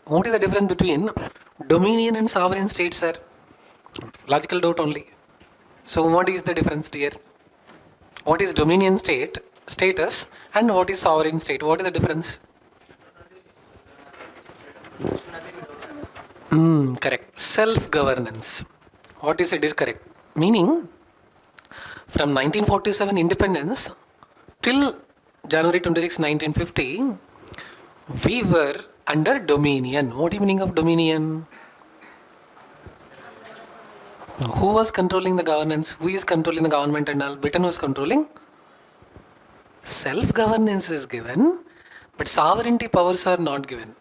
What is the difference between dominion and sovereign state, sir? Logical doubt only. So what is the difference, dear? What is dominion status and what is sovereign state? What is the difference? Correct. Self-governance. What is it is correct. Meaning, from 1947 independence till January 26, 1950, we were under dominion. What is the meaning of dominion? Who was controlling the governance? Who is controlling the government and all? Britain was controlling. Self-governance is given, but sovereignty powers are not given.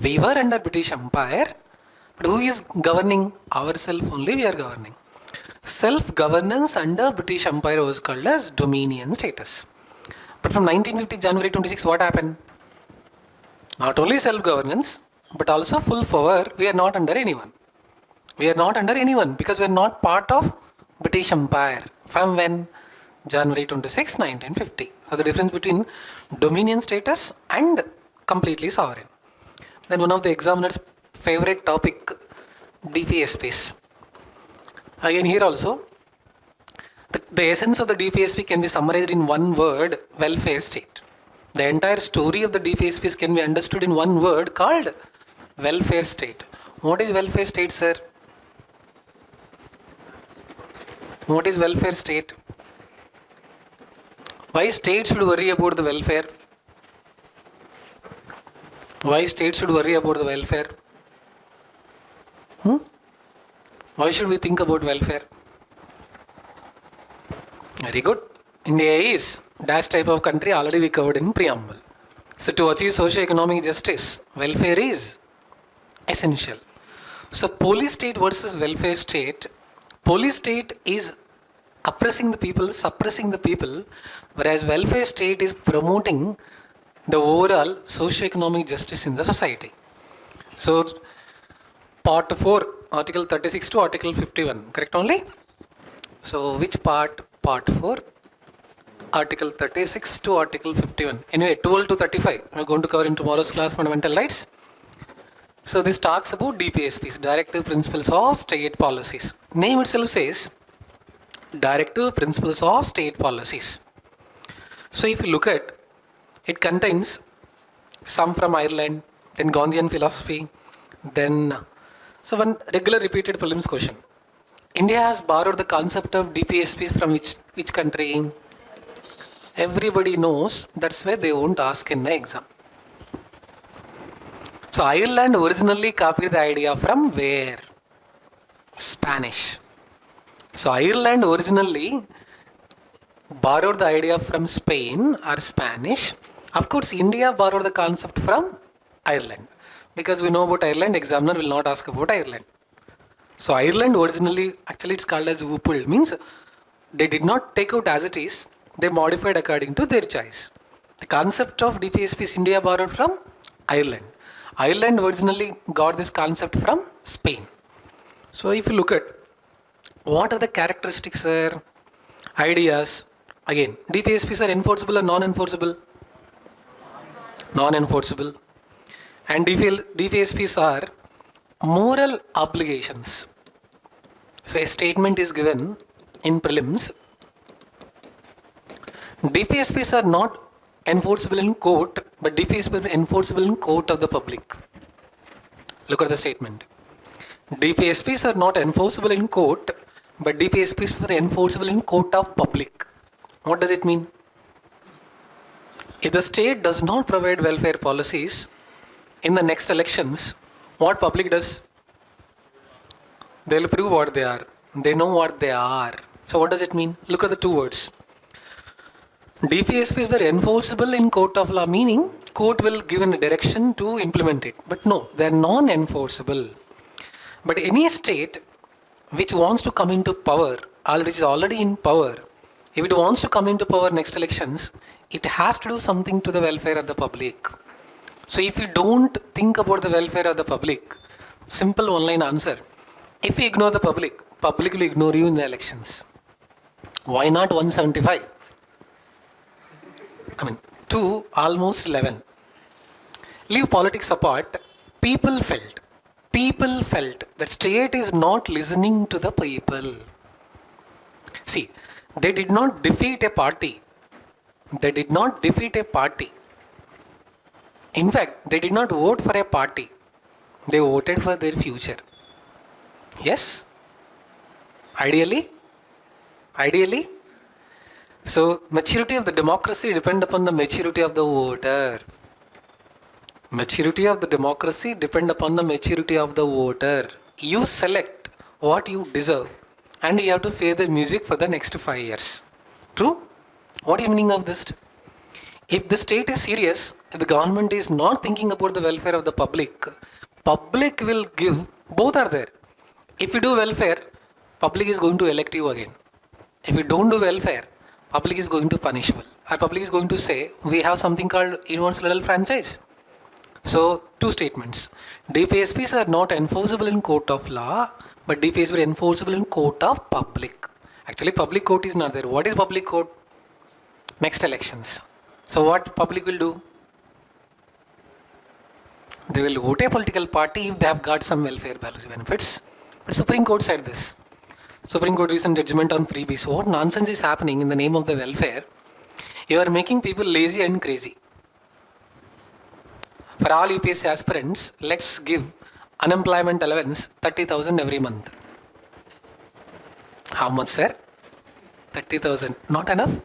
We were under British Empire, but who is governing? Ourselves only we are governing. Self-governance under British Empire was called as dominion status. But from 1950 January 26, what happened? Not only self-governance, but also full power. We are not under anyone. We are not under anyone because we are not part of British Empire. From when? January 26, 1950. So the difference between dominion status and completely sovereign. Then one of the examiner's favorite topic, DPSPs. Again here also, the essence of the DPSP can be summarized in one word, welfare state. The entire story of the DPSPs can be understood in one word called welfare state. What is welfare state, sir? What is welfare state? Why states should worry about the welfare? Why states should worry about the welfare? Why should we think about welfare? Very good. India is dash type of country, already we covered in preamble. So to achieve socio-economic justice, welfare is essential. So police state versus welfare state. Police state is oppressing the people, suppressing the people, whereas welfare state is promoting the overall socio-economic justice in the society. So part 4, article 36 to article 51, correct only? So which part? Part 4, article 36 to article 51. Anyway, 12 to 35, we are going to cover in tomorrow's class, fundamental rights. So this talks about DPSPs, Directive Principles of State Policies. Name itself says Directive Principles of State Policies. So if you look at, it contains some from Ireland, then Gandhian philosophy, then so one regular repeated prelims question. India has borrowed the concept of DPSPs from which country? Everybody knows, that's why they won't ask in the exam. So Ireland originally copied the idea from where? Spanish. So Ireland originally borrowed the idea from Spain or Spanish. Of course, India borrowed the concept from Ireland. Because we know about Ireland, examiner will not ask about Ireland. So Ireland originally, actually it's called as UPL, means they did not take out as it is, they modified according to their choice. The concept of DPSPs India borrowed from Ireland. Ireland originally got this concept from Spain. So if you look at what are the characteristics or ideas, again, DPSPs are enforceable or non-enforceable? Non-enforceable. And DPSPs are moral obligations. So a statement is given in prelims. DPSPs are not enforceable in court, but DPSPs are enforceable in court of the public. Look at the statement. DPSPs are not enforceable in court, but DPSPs are enforceable in court of public. What does it mean? If the state does not provide welfare policies in the next elections, what public does? They will prove what they are. They know what they are. So what does it mean? Look at the two words. DPSPs were enforceable in court of law, meaning court will give a direction to implement it. But no, they are non-enforceable. But any state which wants to come into power, or which is already in power, if it wants to come into power next elections, it has to do something to the welfare of the public. So if you don't think about the welfare of the public, simple one-line answer. If you ignore the public will ignore you in the elections. Why not 175? To almost 11. Leave politics apart. People felt that state is not listening to the people. See, they did not defeat a party. They did not defeat a party. In fact, they did not vote for a party. They voted for their future. Yes? Ideally? Ideally? So, maturity of the democracy depends upon the maturity of the voter. Maturity of the democracy depends upon the maturity of the voter. You select what you deserve and you have to pay the music for the next 5 years. True? What is the meaning of this? If the state is serious, if the government is not thinking about the welfare of the public will give, both are there. If you do welfare, public is going to elect you again. If you don't do welfare, public is going to punish you. Or public is going to say, we have something called universal franchise. So, two statements. DPSPs are not enforceable in court of law, but DPSPs are enforceable in court of public. Actually, public court is not there. What is public court? Next elections. So, what public will do? They will vote a political party if they have got some welfare policy benefits. But Supreme Court said this. Supreme Court recent judgment on freebies. So what nonsense is happening in the name of the welfare? You are making people lazy and crazy. For all UPSC aspirants, let's give unemployment allowance 30,000 every month. How much, sir? 30,000. Not enough?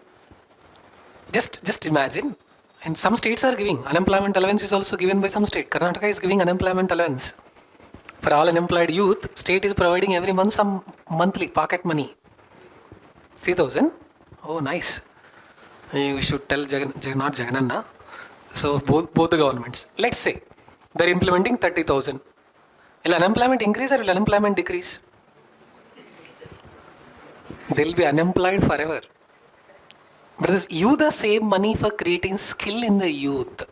Just imagine. And some states are giving. Unemployment allowance is also given by some state. Karnataka is giving unemployment allowance. For all unemployed youth, state is providing every month some monthly pocket money. 3,000? Oh, nice. We should tell not Jagananna. So both the governments. Let's say they're implementing 30,000. Will unemployment increase or will unemployment decrease? They'll be unemployed forever. But this you the same money for creating skill in the youth.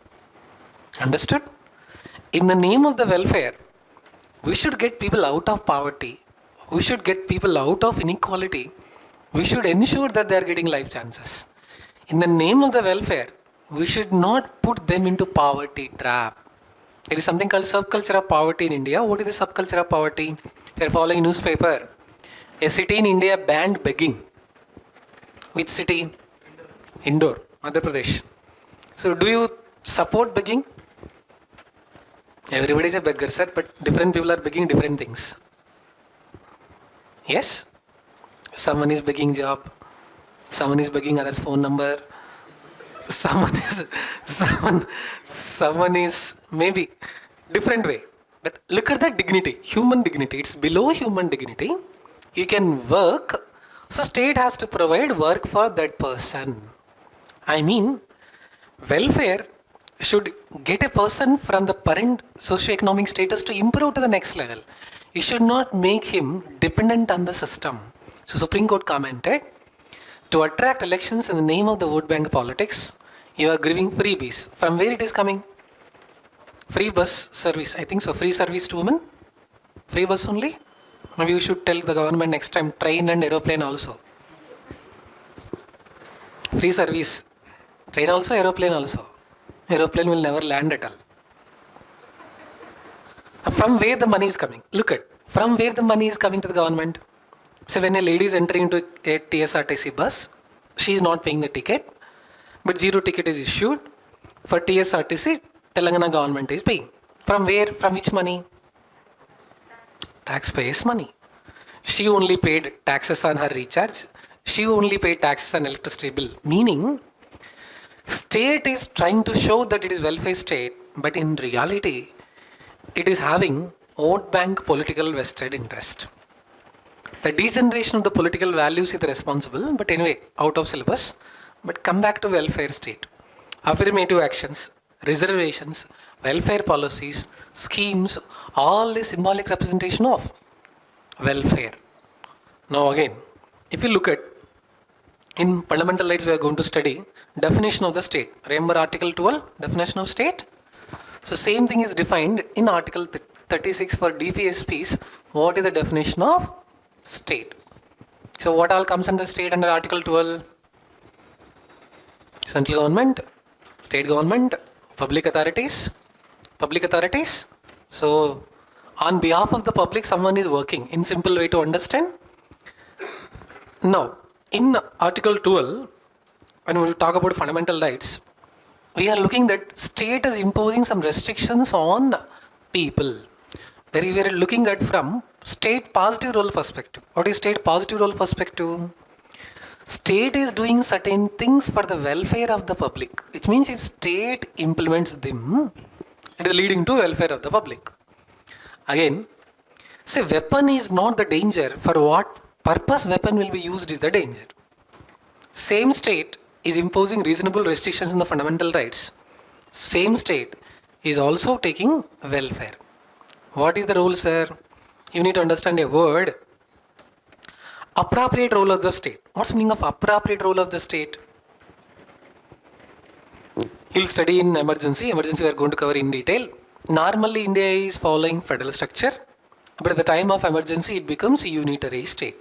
Understood? In the name of the welfare, we should get people out of poverty. We should get people out of inequality. We should ensure that they are getting life chances. In the name of the welfare, we should not put them into poverty trap. There is something called subculture of poverty in India. What is the subculture of poverty? If you are following newspaper, a city in India banned begging. Which city? Indore, Madhya Pradesh. So do you support begging? Everybody is a beggar, sir, but different people are begging different things. Yes? Someone is begging job. Someone is begging others' phone number. Someone is maybe different way. But look at that dignity, human dignity. It's below human dignity. You can work. So state has to provide work for that person. I mean, welfare should get a person from the current socio-economic status to improve to the next level. You should not make him dependent on the system. So Supreme Court commented, to attract elections in the name of the vote bank politics, you are giving freebies. From where it is coming? Free bus service. I think so. Free service to women? Free bus only? Maybe you should tell the government next time, train and aeroplane also. Free service. Train also, aeroplane also. Aeroplane will never land at all. From where the money is coming? Look at, from where the money is coming to the government? So when a lady is entering into a TSRTC bus, she is not paying the ticket, but zero ticket is issued. For TSRTC, Telangana government is paying. From where? From which money? Taxpayers' money. She only paid taxes on her recharge. She only paid taxes on electricity bill. Meaning, state is trying to show that it is welfare state, but in reality, it is having vote bank political vested interest. The degeneration of the political values is responsible, but anyway, out of syllabus. But come back to welfare state. Affirmative actions, reservations, welfare policies, schemes, all is symbolic representation of welfare. Now again, if you look at, in fundamental rights we are going to study definition of the state. Remember Article 12, definition of state? So same thing is defined in Article 36 for DPSPs. What is the definition of state? So what all comes under state under Article 12? Central government, state government, public authorities, So, on behalf of the public, someone is working. In simple way to understand. Now, in Article 12, when we talk about fundamental rights, we are looking that state is imposing some restrictions on people. Where we are looking at from state positive role perspective. What is state positive role perspective? State is doing certain things for the welfare of the public, which means if state implements them, it is leading to welfare of the public. Again, say weapon is not the danger. For what purpose weapon will be used is the danger. Same state is imposing reasonable restrictions in the fundamental rights. Same state is also taking welfare. What is the role, sir? You need to understand a word. Appropriate role of the state. What's the meaning of appropriate role of the state? You'll study in emergency. Emergency we are going to cover in detail. Normally India is following federal structure, but at the time of emergency it becomes a unitary state.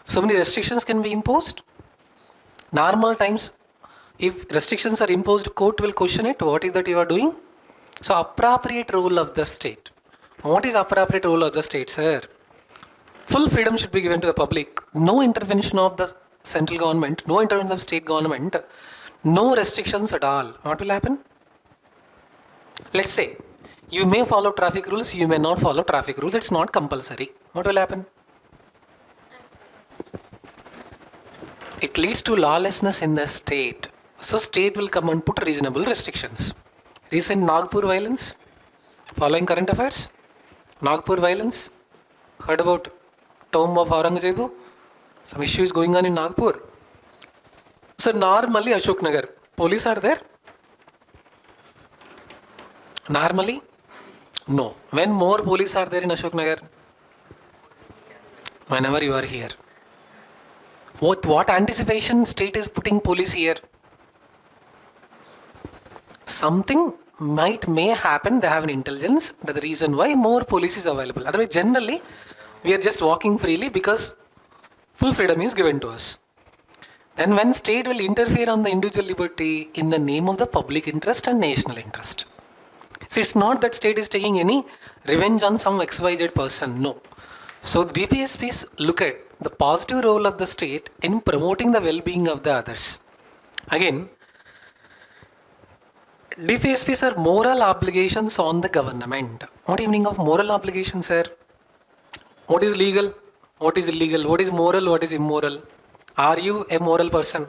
So many restrictions can be imposed. Normal times, if restrictions are imposed, court will question it. What is that you are doing? So appropriate role of the state. What is appropriate role of the state, sir? Full freedom should be given to the public. No intervention of the central government, no intervention of state government, no restrictions at all. What will happen? Let's say, you may follow traffic rules, you may not follow traffic rules. It's not compulsory. What will happen? It leads to lawlessness in the state. So state will come and put reasonable restrictions. Recent Nagpur violence, following current affairs, Nagpur violence, heard about tomb of Aurangzeb? Some issues going on in Nagpur. So normally Ashok Nagar, police are there? Normally? No. When more police are there in Ashok Nagar? Whenever you are here. What anticipation state is putting police here? Something may happen, they have an intelligence, that's the reason why more police is available. Otherwise, generally, we are just walking freely because full freedom is given to us. Then when state will interfere on the individual liberty in the name of the public interest and national interest. See, it's not that state is taking any revenge on some XYZ person, no. So the DPSPs look at the positive role of the state in promoting the well-being of the others. Again, DPSPs are moral obligations on the government. What do you mean of moral obligations, sir? What is legal? What is illegal? What is moral? What is immoral? Are you a moral person?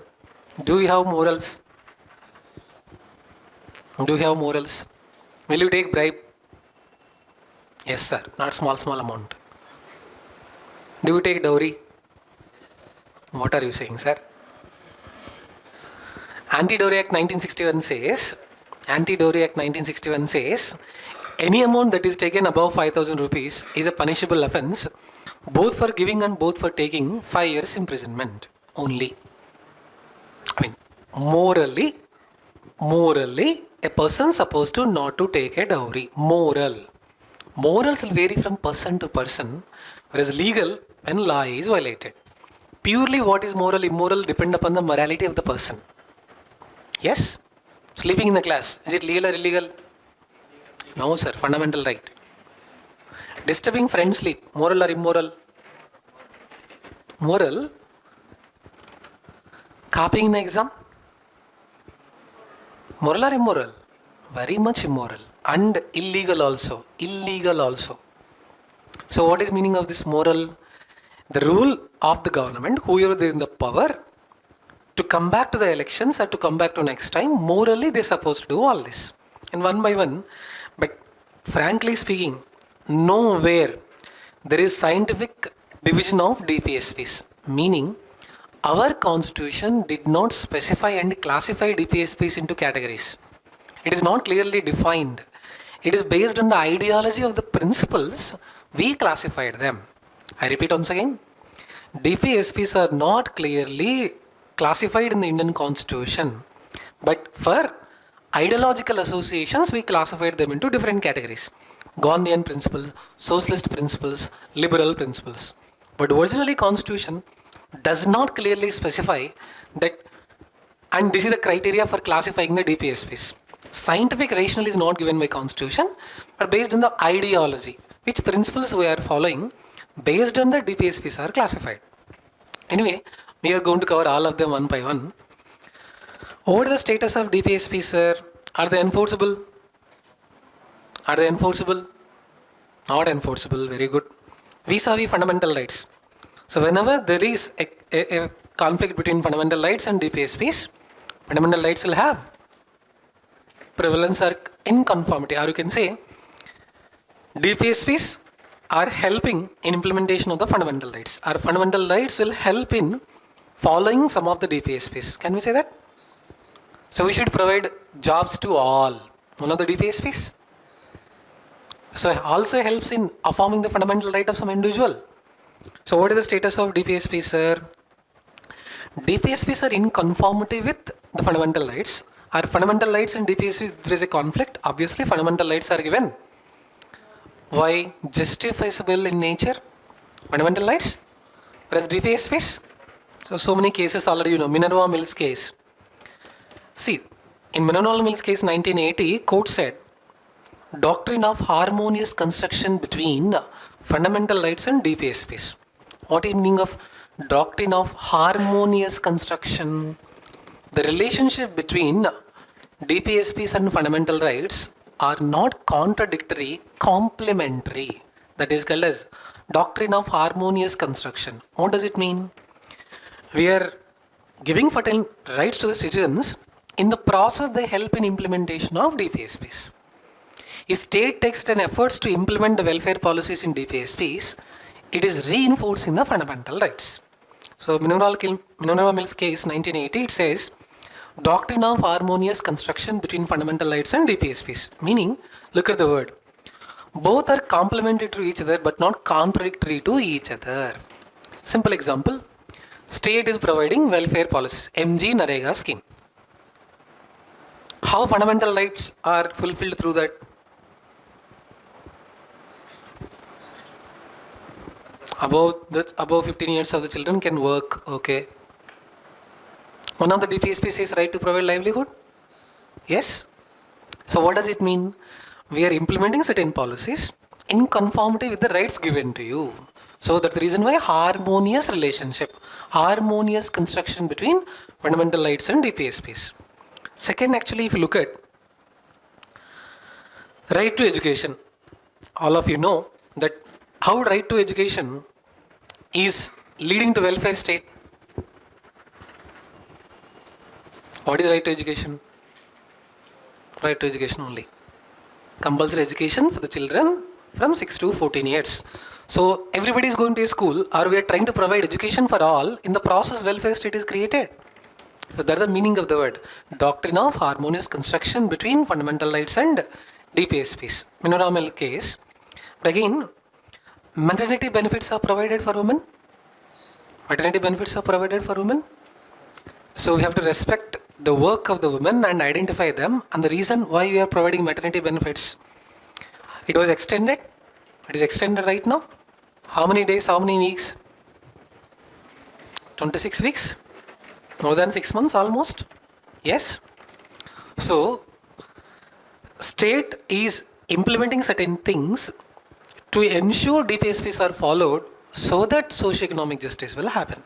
Do you have morals? Do you have morals? Will you take bribe? Yes, sir. Not small amount. Do you take dowry? What are you saying, sir? Anti-Dowry Act 1961 says, any amount that is taken above 5,000 rupees is a punishable offence, both for giving and both for taking 5 years imprisonment only. I mean, morally, a person supposed to not to take a dowry. Morals will vary from person to person, whereas legal when law is violated. Purely what is moral, immoral depend upon the morality of the person. Yes? Sleeping in the class, is it legal or illegal? No, sir. Fundamental right. Disturbing friend's sleep, moral or immoral? Moral. Copying in the exam? Moral or immoral? Very much immoral. And illegal also. So what is meaning of this moral? The rule of the government, whoever is in the power, to come back to the elections or to come back to next time, morally they are supposed to do all this. And one by one, but frankly speaking, nowhere there is scientific division of DPSPs. Meaning, our constitution did not specify and classify DPSPs into categories. It is not clearly defined. It is based on the ideology of the principles we classified them. I repeat once again, DPSPs are not clearly classified in the Indian constitution, but for ideological associations we classified them into different categories. Gandhian principles, socialist principles, liberal principles. But originally constitution does not clearly specify that, and this is the criteria for classifying the DPSPs. Scientific rationale is not given by constitution, but based on the ideology, which principles we are following, based on the DPSPs are classified. Anyway, we are going to cover all of them one by one. What is the status of DPSPs, sir? Are they enforceable? Are they enforceable? Not enforceable, very good. Vis-a-vis fundamental rights. So whenever there is a conflict between fundamental rights and DPSPs, fundamental rights will have prevalence or in conformity, or you can say DPSPs are helping in implementation of the fundamental rights. Our fundamental rights will help in following some of the DPSPs. Can we say that? So we should provide jobs to all. One of the DPSPs. So it also helps in affirming the fundamental right of some individual. So what is the status of DPSPs, sir? DPSPs are in conformity with the fundamental rights. Our fundamental rights and DPSPs, there is a conflict. Obviously, fundamental rights are given. Why? Justifiable in nature. Fundamental rights. Whereas DPSPs, so many cases already you know. Minerva Mills case. See, in Minerva Mills case 1980, court said, doctrine of harmonious construction between fundamental rights and DPSPs. What is the meaning of doctrine of harmonious construction? The relationship between DPSPs and fundamental rights are not contradictory, complementary. That is called as doctrine of harmonious construction. What does it mean? We are giving certain rights to the citizens. In the process, they help in implementation of DPSPs. If state takes certain efforts to implement the welfare policies in DPSPs, it is reinforcing the fundamental rights. So Minerva Mills case 1980, it says doctrine of harmonious construction between fundamental rights and DPSPs. Meaning, look at the word. Both are complementary to each other but not contradictory to each other. Simple example. State is providing welfare policies, MG Narega scheme. How fundamental rights are fulfilled through that? Above 15 years of the children can work, okay. One of the DPSP says right to provide livelihood? Yes. So what does it mean? We are implementing certain policies in conformity with the rights given to you. So that's the reason why harmonious relationship, harmonious construction between fundamental rights and DPSPs. Second, actually, if you look at right to education, all of you know that how right to education is leading to welfare state. What is right to education? Right to education only. Compulsory education for the children from 6 to 14 years. So everybody is going to a school, or we are trying to provide education for all. In the process, welfare state is created. So that is the meaning of the word. Doctrine of harmonious construction between fundamental rights and DPSPs. Minerva Mills case. But again, maternity benefits are provided for women. Maternity benefits are provided for women. So we have to respect the work of the women and identify them, and the reason why we are providing maternity benefits. It was extended. It is extended right now. How many days, how many weeks? 26 weeks? More than 6 months almost? Yes. So, state is implementing certain things to ensure DPSPs are followed so that socio-economic justice will happen.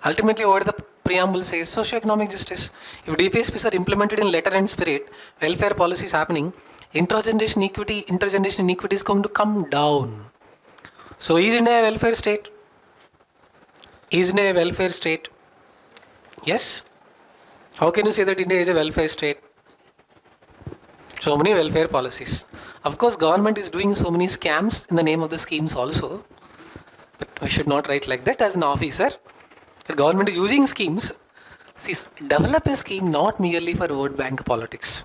Ultimately, what the preamble says, socio-economic justice. If DPSPs are implemented in letter and spirit, welfare policy is happening, intergeneration inequity is going to come down. So is India a welfare state? Is India a welfare state? Yes. How can you say that India is a welfare state? So many welfare policies. Of course, government is doing so many scams in the name of the schemes also. But we should not write like that as an officer. The government is using schemes. See, develop a scheme not merely for vote bank politics.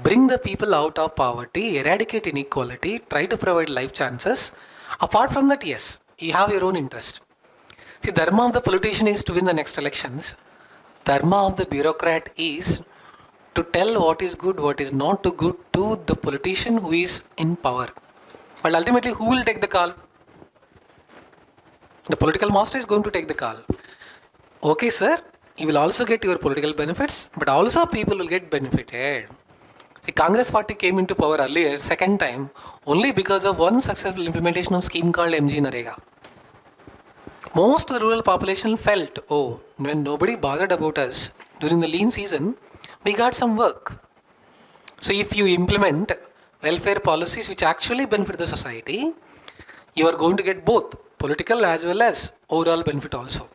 Bring the people out of poverty, eradicate inequality, try to provide life chances. Apart from that, yes, you have your own interest. See, dharma of the politician is to win the next elections. Dharma of the bureaucrat is to tell what is good, what is not too good to the politician who is in power. But ultimately, who will take the call? The political master is going to take the call. Okay, sir, you will also get your political benefits, but also people will get benefited. See, Congress party came into power earlier, second time, only because of one successful implementation of scheme called MG Narega. Most of the rural population felt, oh, when nobody bothered about us during the lean season, we got some work. So if you implement welfare policies which actually benefit the society, you are going to get both political as well as overall benefit also.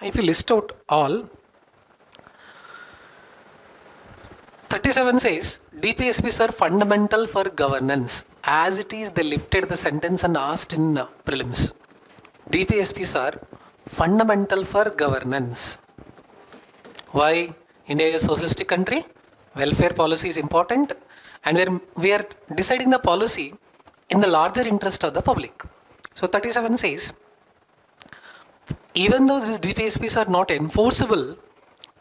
If you list out all, 37 says DPSPs are fundamental for governance. As it is, they lifted the sentence and asked in prelims. DPSPs are fundamental for governance. Why? India is a socialistic country. Welfare policy is important, and we are deciding the policy in the larger interest of the public. So 37 says, even though these DPSPs are not enforceable,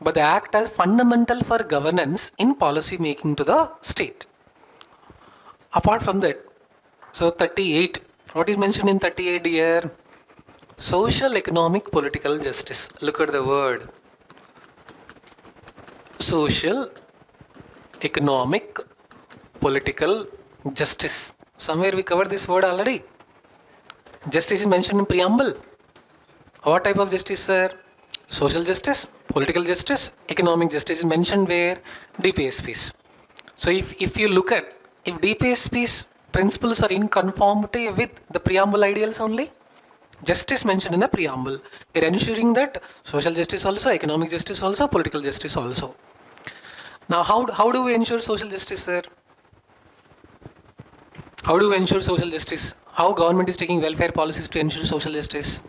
but they act as fundamental for governance in policy making to the state. Apart from that, so 38, what is mentioned in 38 here? Social, economic, political justice. Look at the word. Social, economic, political justice. Somewhere we covered this word already. Justice is mentioned in preamble. What type of justice, sir? Social justice, political justice, economic justice is mentioned where? DPSPs. So if you look at, if DPSPs principles are in conformity with the preamble ideals only, justice mentioned in the preamble, we are ensuring that social justice also, economic justice also, political justice also. Now how do we ensure social justice, sir? How do we ensure social justice? How government is taking welfare policies to ensure social justice?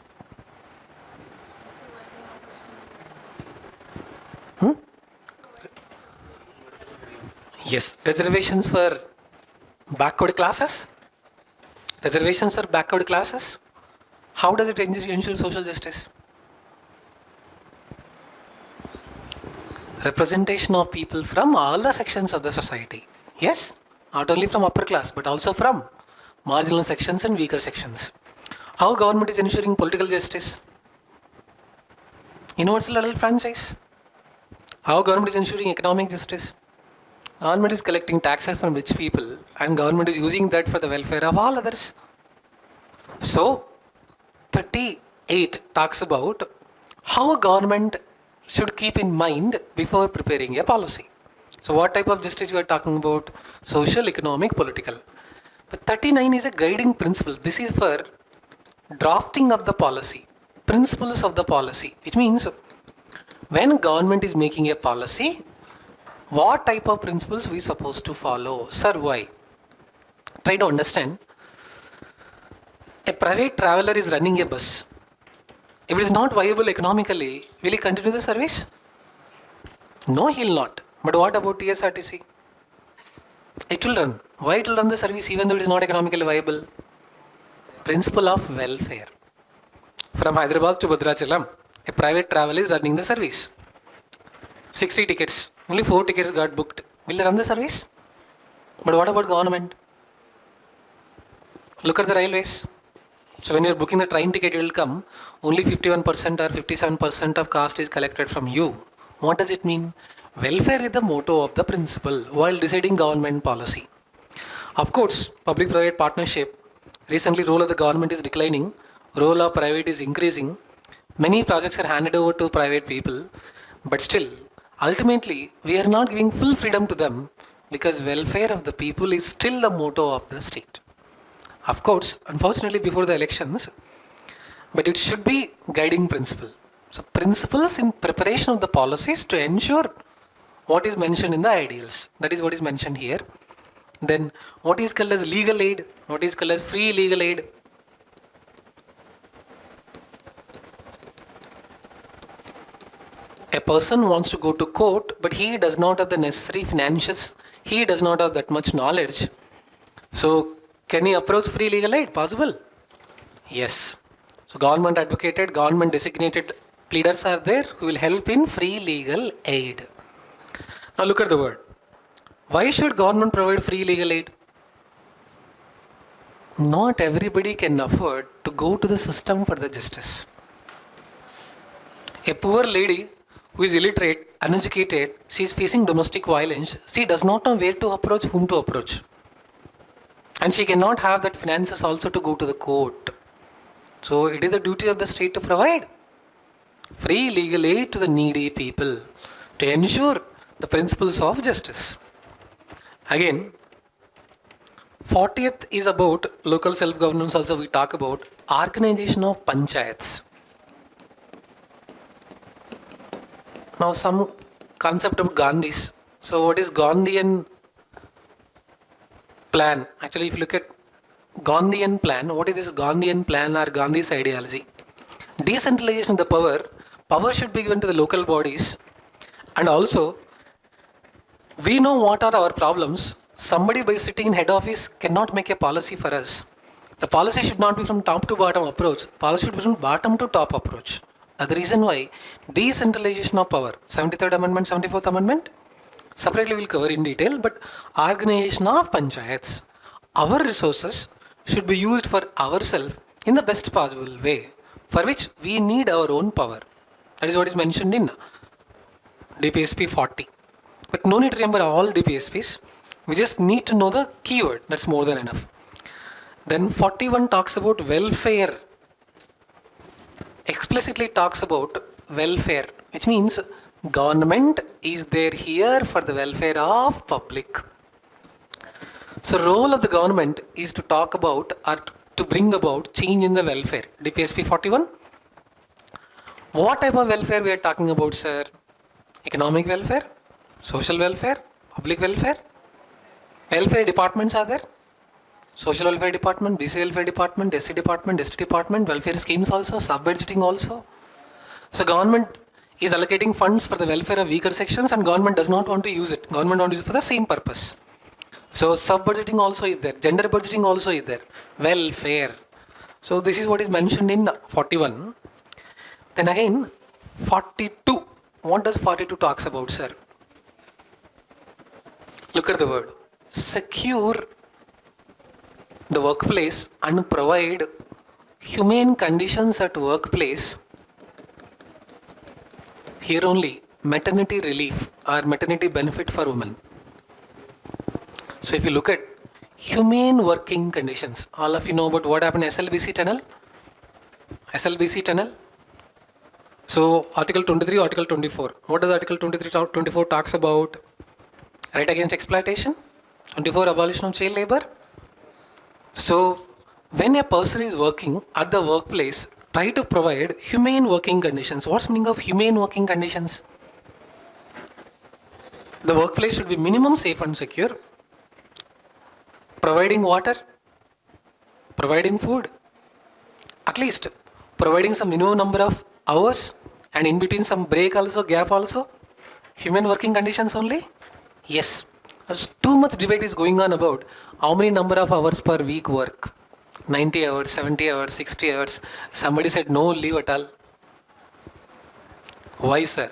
Yes, reservations for backward classes. Reservations for backward classes. How does it ensure social justice? Representation of people from all the sections of the society. Yes, not only from upper class, but also from marginal sections and weaker sections. How government is ensuring political justice? Universal adult franchise. How government is ensuring economic justice? Government is collecting taxes from rich people and government is using that for the welfare of all others. So, 38 talks about how a government should keep in mind before preparing a policy. So, what type of justice we are talking about? Social, economic, political. But 39 is a guiding principle. This is for drafting of the policy, principles of the policy, which means when government is making a policy, what type of principles we supposed to follow? Sir, why? Try to understand. A private traveler is running a bus. If it is not viable economically, will he continue the service? No, he will not. But what about TSRTC? It will run. Why it will run the service even though it is not economically viable? Principle of welfare. From Hyderabad to Bhadrachalam, a private travel is running the service. 60 tickets. Only 4 tickets got booked. Will they run the service? But what about government? Look at the railways. So when you are booking the train ticket, it will come. Only 51% or 57% of cost is collected from you. What does it mean? Welfare is the motto of the principle while deciding government policy. Of course, public-private partnership. Recently, role of the government is declining. Role of private is increasing. Many projects are handed over to private people. But still, ultimately, we are not giving full freedom to them because welfare of the people is still the motto of the state. Of course, unfortunately before the elections, but it should be guiding principle. So principles in preparation of the policies to ensure what is mentioned in the ideals. That is what is mentioned here. Then what is called as legal aid, what is called as free legal aid. A person wants to go to court, but he does not have the necessary financials. He does not have that much knowledge. So, can he approach free legal aid? Possible? Yes. So, government advocated, government designated pleaders are there who will help in free legal aid. Now, look at the word. Why should government provide free legal aid? Not everybody can afford to go to the system for the justice. A poor lady who is illiterate uneducated, she is facing domestic violence, she does not know where to approach, whom to approach. And she cannot have that finances also to go to the court. So it is the duty of the state to provide free legal aid to the needy people to ensure the principles of justice. Again, 40th is about local self-governance. Also we talk about organization of panchayats. Now some concept of Gandhi's. So what is Gandhian plan? Actually, if you look at Gandhian plan, what is this Gandhian plan or Gandhi's ideology? Decentralization of the power should be given to the local bodies, and also we know what are our problems. Somebody by sitting in head office cannot make a policy for us. The policy should not be from top to bottom approach. Policy should be from bottom to top approach. That's the reason why decentralization of power, 73rd Amendment, 74th Amendment, separately we'll cover in detail, but organization of panchayats. Our resources should be used for ourselves in the best possible way, for which we need our own power. That is what is mentioned in DPSP 40. But no need to remember all DPSPs. We just need to know the keyword. That's more than enough. Then 41 talks about welfare. Explicitly talks about welfare, which means government is there here for the welfare of public. So role of the government is to talk about or to bring about change in the welfare. DPSP 41. What type of welfare we are talking about, sir? Economic welfare, social welfare, public welfare. Welfare departments are there. Social welfare department, BC welfare department, SC department, ST department, welfare schemes also, sub-budgeting also. So government is allocating funds for the welfare of weaker sections and government does not want to use it. Government wants to use it for the same purpose. So sub-budgeting also is there. Gender budgeting also is there. Welfare. So this is what is mentioned in 41. Then again, 42. What does 42 talks about, sir? Look at the word. Secure the workplace and provide humane conditions at workplace. Here only maternity relief or maternity benefit for women. So if you look at humane working conditions, all of you know about what happened in SLBC tunnel? SLBC tunnel. So Article 23, Article 24. What does Article 23, 24 talks about? Right against exploitation. 24, abolition of child labor. So when a person is working at the workplace, try to provide humane working conditions. What's the meaning of humane working conditions? The workplace should be minimum safe and secure. Providing water, providing food, at least providing some minimum number of hours and in between some break also, gap also. Human working conditions only? Yes. There's too much debate is going on about how many number of hours per week work. 90 hours, 70 hours, 60 hours. Somebody said no leave at all. Why, sir?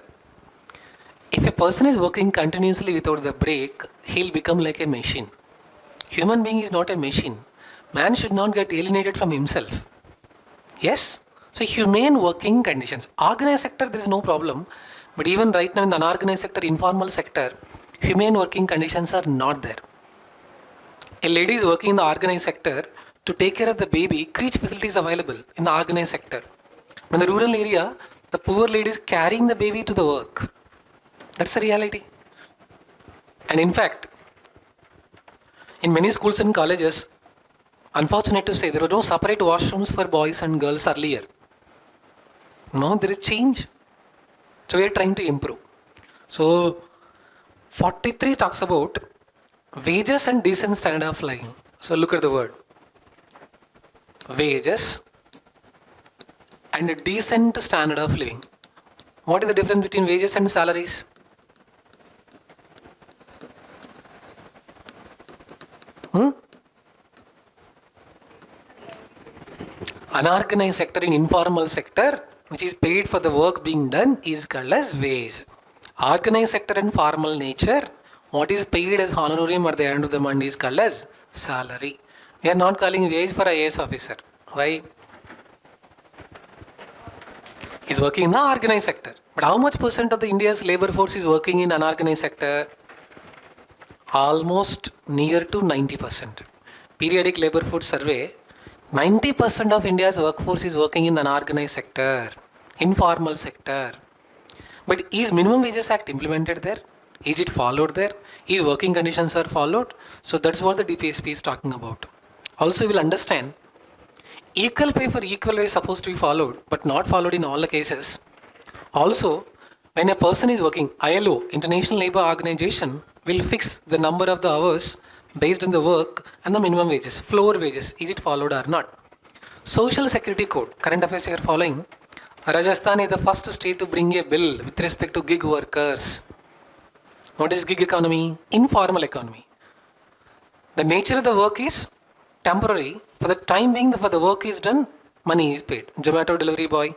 If a person is working continuously without the break, he'll become like a machine. Human being is not a machine. Man should not get alienated from himself. Yes? So humane working conditions. Organized sector, there is no problem. But even right now in the unorganized sector, informal sector, humane working conditions are not there. A lady is working in the organized sector to take care of the baby, crèche facilities available in the organized sector. In the rural area, the poor lady is carrying the baby to the work. That's the reality. And in fact, in many schools and colleges, unfortunate to say, there were no separate washrooms for boys and girls earlier. Now there is change. So we are trying to improve. So 43 talks about wages and decent standard of living. So look at the word. Wages and a decent standard of living. What is the difference between wages and salaries? Unorganized sector in informal sector, which is paid for the work being done, is called as wage. Organized sector and formal nature, what is paid as honorarium at the end of the month is called as salary. We are not calling wage for IAS officer. Why? He's working in the organized sector. But But how much percent of the India's labor force is working in unorganized sector? Almost near to 90%. Periodic labor force survey, 90% of India's workforce is working in the unorganized sector, informal sector. But is Minimum Wages Act implemented there? Is it followed there? Is working conditions are followed? So that's what the DPSP is talking about. Also, you will understand, equal pay for equal way is supposed to be followed, but not followed in all the cases. Also, when a person is working, ILO, International Labour Organization, will fix the number of the hours based on the work and the minimum wages, floor wages. Is it followed or not? Social Security Code, current affairs you are following. Rajasthan is the first state to bring a bill with respect to gig workers. What is gig economy? Informal economy. The nature of the work is temporary. For the time being, for the work is done, money is paid. Zomato delivery boy,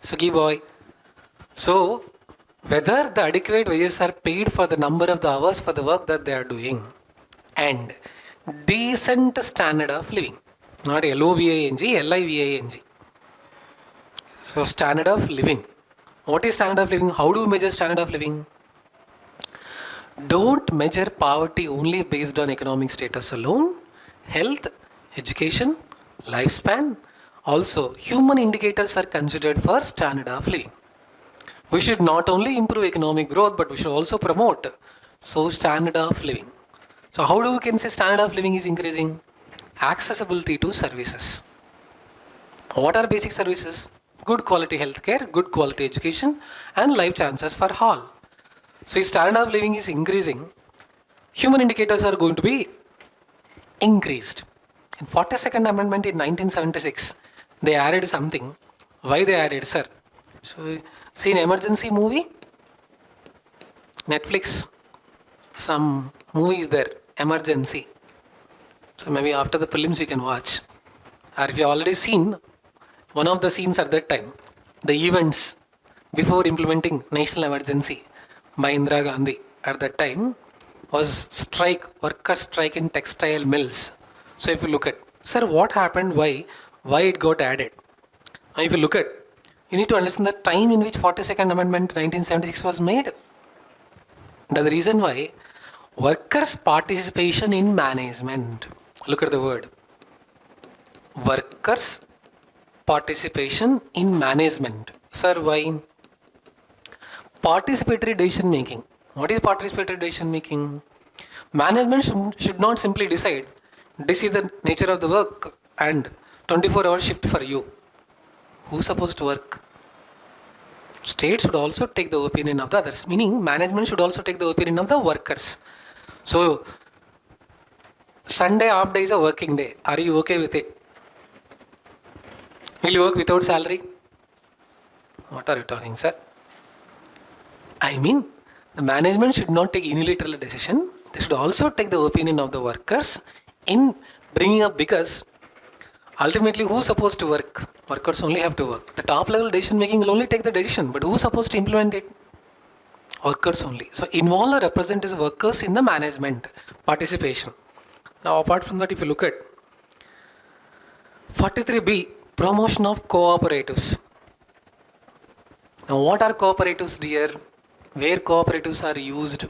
Swiggy boy. So, whether the adequate wages are paid for the number of the hours for the work that they are doing and decent standard of living, not LOVING, LIVING. So, standard of living. What is standard of living? How do we measure standard of living? Don't measure poverty only based on economic status alone. Health, education, lifespan, also human indicators are considered for standard of living. We should not only improve economic growth, but we should also promote standard of living. So how do we can say standard of living is increasing? Accessibility to services. What are basic services? Good quality healthcare, good quality education, and life chances for all. So if standard of living is increasing, human indicators are going to be increased. In 42nd Amendment in 1976, they added something. Why they added, sir? So, see an emergency movie? Netflix, some movie is there, emergency. So maybe after the prelims you can watch. Or if you already seen one of the scenes at that time, the events before implementing national emergency by Indira Gandhi at that time was strike, worker strike in textile mills. So if you look at, sir, what happened, why it got added? Now if you look at, you need to understand the time in which 42nd Amendment 1976 was made. The reason why, workers' participation in management. Look at the word. Workers' participation in management. Sir, why? Participatory decision making. What is participatory decision making? Management should not simply decide, this is the nature of the work and 24-hour shift for you. Who's supposed to work? State should also take the opinion of the others, meaning management should also take the opinion of the workers. So, Sunday half day is a working day. Are you okay with it? Will you work without salary? What are you talking, sir? I mean, the management should not take unilateral decision. They should also take the opinion of the workers in bringing up, because ultimately who's supposed to work? Workers only have to work. The top level decision making will only take the decision, but who's supposed to implement it? Workers only. So involve or represent as workers in the management participation. Now apart from that, if you look at 43B, promotion of cooperatives. Now what are cooperatives, dear? Where cooperatives are used?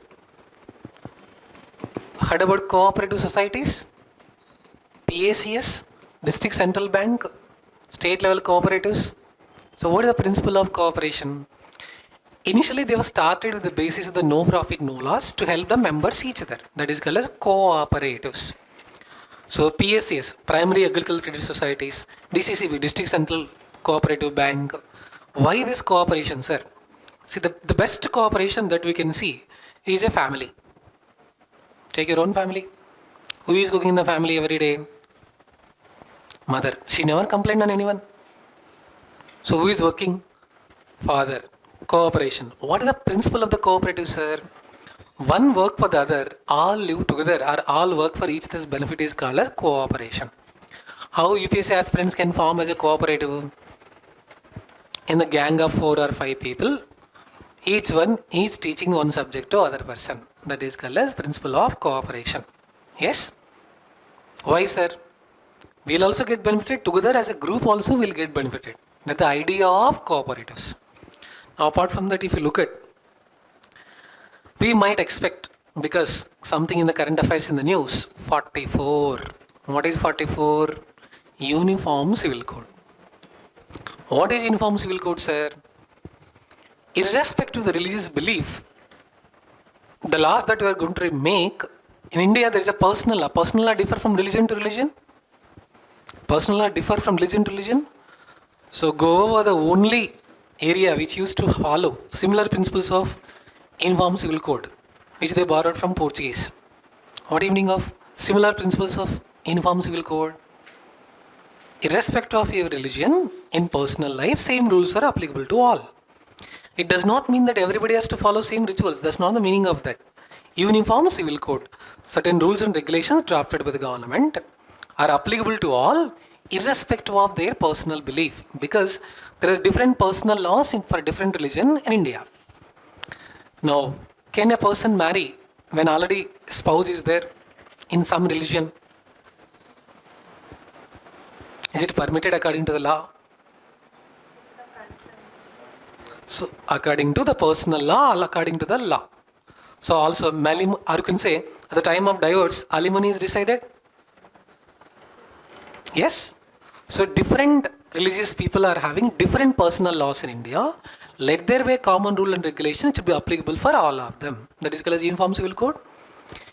Heard about cooperative societies? PACS, District Central Bank, state level cooperatives. So what is the principle of cooperation? Initially they were started with the basis of the no profit no loss to help the members each other. That is called as cooperatives. So PACS, Primary Agricultural Credit Societies, DCCB, District Central Cooperative Bank. Why this cooperation, sir? See, the best cooperation that we can see is a family. Take your own family. Who is cooking in the family every day? Mother. She never complained on anyone. So who is working? Father. Cooperation. What is the principle of the cooperative, sir? One work for the other, all live together, or all work for each other's benefit is called as cooperation. How UPSC aspirants can form as a cooperative? In the gang of 4 or 5 people, each one is teaching one subject to other person. That is called as principle of cooperation. Yes? Why, sir? We'll also get benefited together, as a group also will get benefited. That's the idea of cooperatives. Now, apart from that, if you look at, we might expect, because something in the current affairs in the news, 44. What is 44? Uniform Civil Code. What is Uniform Civil Code, sir? Irrespective of the religious belief, the laws that we are going to make, in India there is a personal law. Personal law differ from religion to religion? Personal law differ from religion to religion? So Goa was the only area which used to follow similar principles of Uniform Civil Code, which they borrowed from Portuguese. What do you mean of similar principles of Uniform Civil Code? Irrespective of your religion, in personal life, same rules are applicable to all. It does not mean that everybody has to follow same rituals. That's not the meaning of that. Uniform Civil Code, certain rules and regulations drafted by the government are applicable to all, irrespective of their personal belief, because there are different personal laws for different religion in India. Now, can a person marry when already spouse is there in some religion? Is it permitted according to the law? So, according to the personal law, or according to the law. So, also, or you can say, at the time of divorce, alimony is decided? Yes. So, different religious people are having different personal laws in India. Let there be a common rule and regulation, it should be applicable for all of them. That is called as Uniform Civil Code.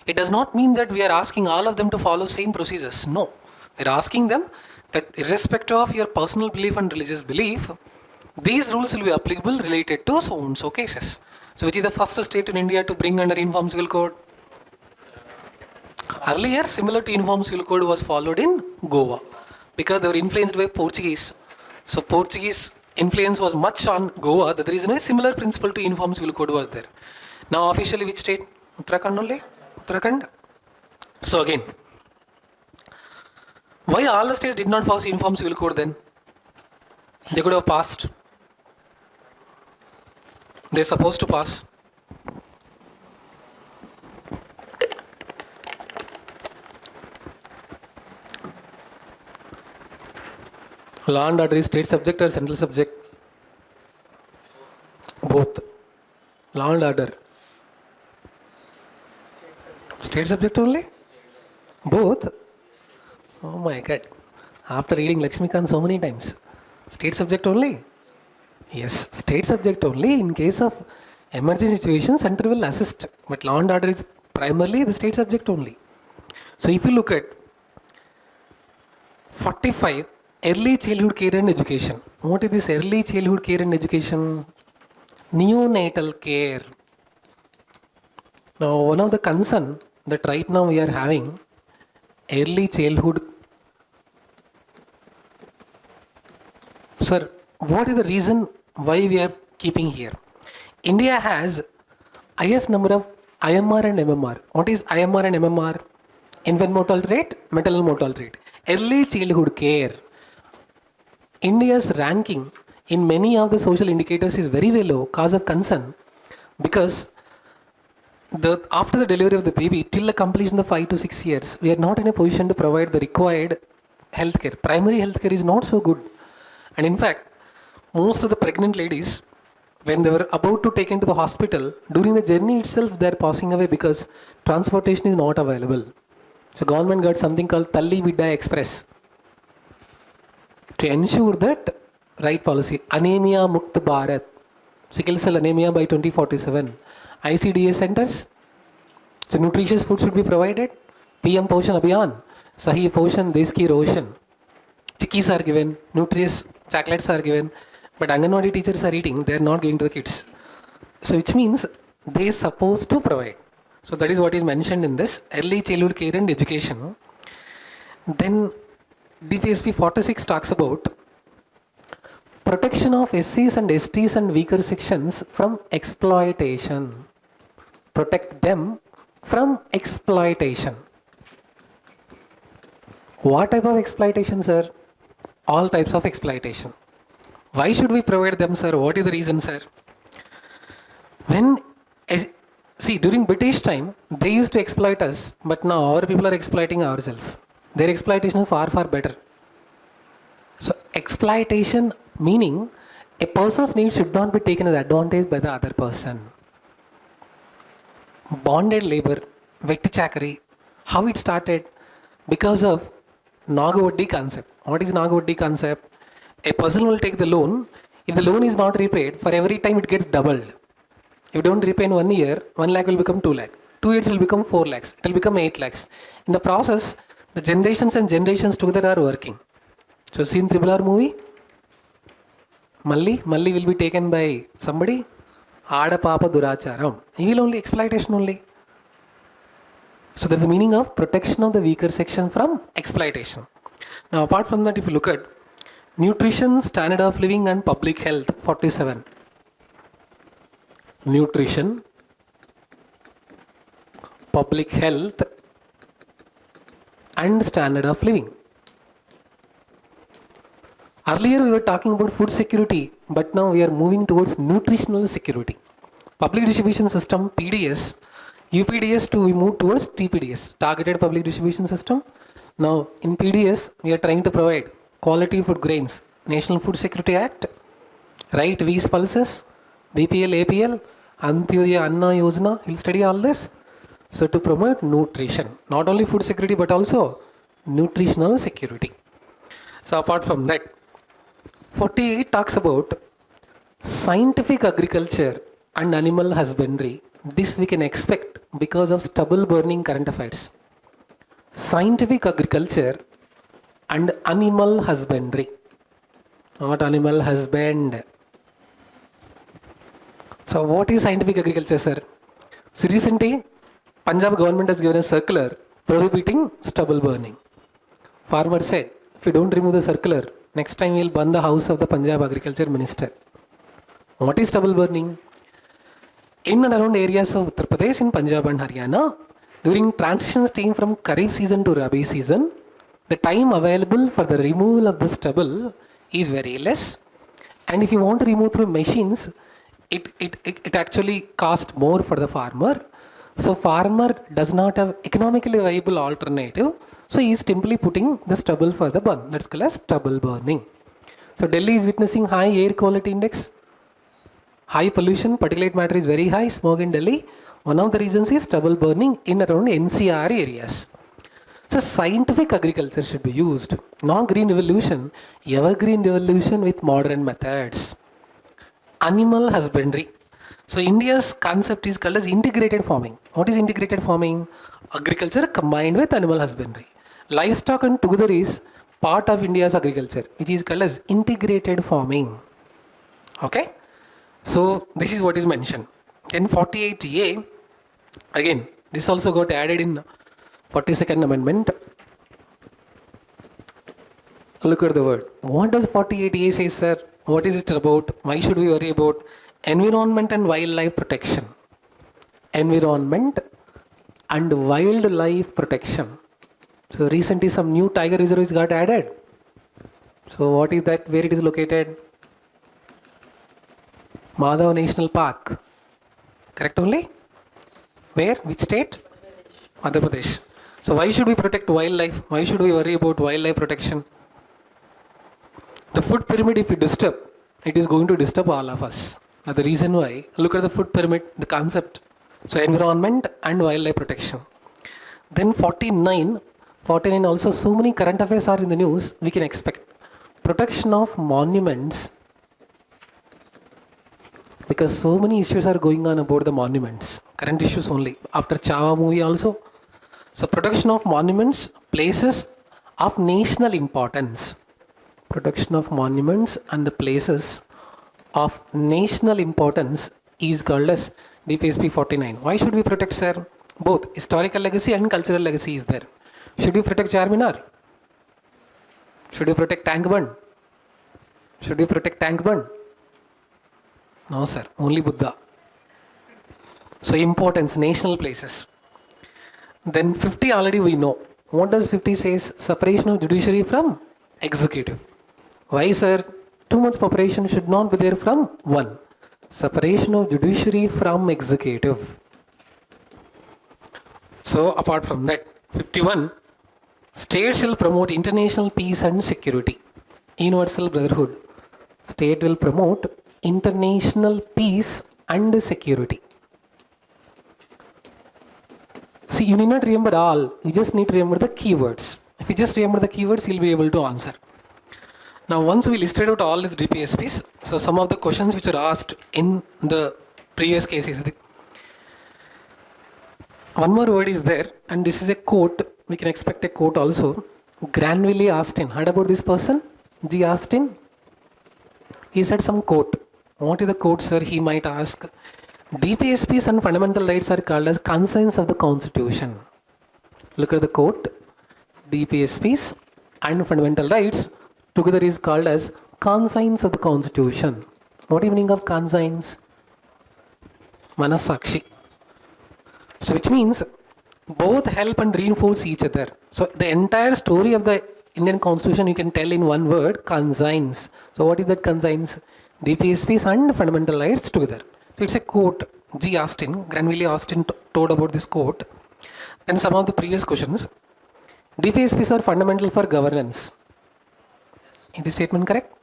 It does not mean that we are asking all of them to follow same procedures. No. We are asking them that irrespective of your personal belief and religious belief, these rules will be applicable related to so and so cases. So, which is the first state in India to bring under Uniform Civil Code? Earlier, similar to Uniform Civil Code was followed in Goa, because they were influenced by Portuguese. So, Portuguese influence was much on Goa. The reason is similar principle to Uniform Civil Code was there. Now, officially, which state? Uttarakhand only? Uttarakhand. So, again, why all the states did not pass Uniform Civil Code then? They could have passed. They're supposed to pass. Law and order is state subject or central subject? Both. Law and order. State subject only? Both? Oh my God. After reading Lakshmikant so many times. State subject only? Yes, state subject only. In case of emergency situation, center will assist. But law and order is primarily the state subject only. So if you look at 45, early childhood care and education. What is this early childhood care and education? Neonatal care. Now, one of the concern that right now we are having, early childhood. Sir, what is the reason why we are keeping here? India has highest number of IMR and MMR. What is IMR and MMR? Infant mortality rate, maternal mortality rate. Early childhood care. India's ranking in many of the social indicators is very, very low, cause of concern, because after the delivery of the baby, till the completion of 5 to 6 years, we are not in a position to provide the required healthcare. Primary healthcare is not so good. And in fact, most of the pregnant ladies, when they were about to take into the hospital, during the journey itself, they are passing away because transportation is not available. So government got something called Talli Vidya Express to ensure that right policy. Anemia Mukt Bharat, sickle cell anemia by 2047. ICDA centers, so nutritious food should be provided. PM Poshan Abhiyan, Sahi Poshan, Desh Ki Roshan. Chikkis are given, nutritious chocolates are given, but Anganwadi teachers are eating, they are not giving to the kids. So which means they are supposed to provide. So that is what is mentioned in this early childhood care and education. Then DPSP 46 talks about protection of SCs and STs and weaker sections from exploitation. Protect them from exploitation. What type of exploitation, sir? All types of exploitation. Why should we provide them, sir? What is the reason, sir? During British time, they used to exploit us, but now our people are exploiting ourselves. Their exploitation is far, far better. So, exploitation meaning A person's needs should not be taken as advantage by the other person. Bonded labor, vetti chakari, how it started? Because of Nagavoddi concept. What is Nagavoddi concept? A person will take the loan. If the loan is not repaid, for every time it gets doubled. If you don't repay in 1 year, 1 lakh will become 2 lakh. 2 years will become 4 lakhs. It will become 8 lakhs. In the process, the generations and generations together are working. So, seen Triple R movie? Malli will be taken by somebody. Aada Papa Duracharam. He will only exploitation only. So that's the meaning of protection of the weaker section from exploitation. Now apart from that, if you look at nutrition, standard of living and public health, 47. Nutrition, public health and standard of living. Earlier we were talking about food security, but now we are moving towards nutritional security. Public distribution system, PDS, UPDS to we move towards TPDS, targeted public distribution system. Now in PDS we are trying to provide quality food grains, National Food Security Act, right V's pulses, BPL, APL, Antyodaya Anna Yojana, we'll study all this. So to promote nutrition, not only food security but also nutritional security. So apart from that, 48 talks about scientific agriculture and animal husbandry. This we can expect because of stubble burning current affairs. Scientific agriculture and animal husbandry. Not animal husband. So what is scientific agriculture, sir? So recently, Punjab government has given a circular prohibiting stubble burning. Farmer said, if you don't remove the circular, next time we'll burn the house of the Punjab agriculture minister. What is stubble burning? In and around areas of Uttar Pradesh, in Punjab and Haryana, during transition stage from Kharif season to Rabi season, the time available for the removal of the stubble is very less. And if you want to remove through machines, it actually costs more for the farmer. So farmer does not have economically viable alternative. So he is simply putting the stubble for the burn. That's called as stubble burning. So Delhi is witnessing high air quality index. High pollution, particulate matter is very high, smoke in Delhi. One of the reasons is stubble burning in around NCR areas. So scientific agriculture should be used. Not green revolution, evergreen revolution with modern methods. Animal husbandry. So India's concept is called as integrated farming. What is integrated farming? Agriculture combined with animal husbandry. Livestock and together is part of India's agriculture, which is called as integrated farming. Okay? So this is what is mentioned. In 48A, again, this also got added in 42nd Amendment. Look at the word. What does 48A say, sir? What is it about? Why should we worry about environment and wildlife protection? Environment and wildlife protection. So recently some new tiger reserves got added. So what is that? Where it is located? Madhav National Park. Correct only? Where? Which state? Madhya Pradesh. So why should we protect wildlife? Why should we worry about wildlife protection? The food pyramid, if we disturb, it is going to disturb all of us. Now the reason why, look at the food pyramid, the concept. So environment and wildlife protection. Then 49 also, so many current affairs are in the news, we can expect. Protection of monuments. Because so many issues are going on about the monuments. Current issues only. After Chava movie also. So protection of monuments, places of national importance. Protection of monuments and the places of national importance is called as DPSP 49. Why should we protect, sir? Both historical legacy and cultural legacy is there. Should we protect Charminar? Should we protect Tank Bund? Should we protect Tank Bund? No, sir. Only Buddha. So importance, national places. Then 50 already we know. What does 50 says? Separation of judiciary from executive. Why, sir? Too much preparation should not be there from one. Separation of judiciary from executive. So apart from that, 51, states shall promote international peace and security. Universal brotherhood. State will promote international peace and security. See, you need not remember all, you just need to remember the keywords. If you just remember the keywords, you'll be able to answer. Now, once we listed out all these DPSPs, so some of the questions which are asked in the previous cases, one more word is there, and this is a quote. We can expect a quote also. Granville Austin. Heard about this person? G. Austin? He said some quote. What is the quote, sir? He might ask. DPSPs and fundamental rights are called as concerns of the Constitution. Look at the quote. DPSPs and fundamental rights together is called as consigns of the Constitution. What is the meaning of consigns? Manasakshi. So which means both help and reinforce each other. So the entire story of the Indian Constitution you can tell in one word, consigns. So what is that consigns? DPSPs and fundamental rights together. So it's a quote. G. Austin, Granville Austin told about this quote. Then some of the previous questions. DPSPs are fundamental for governance. Is this statement correct?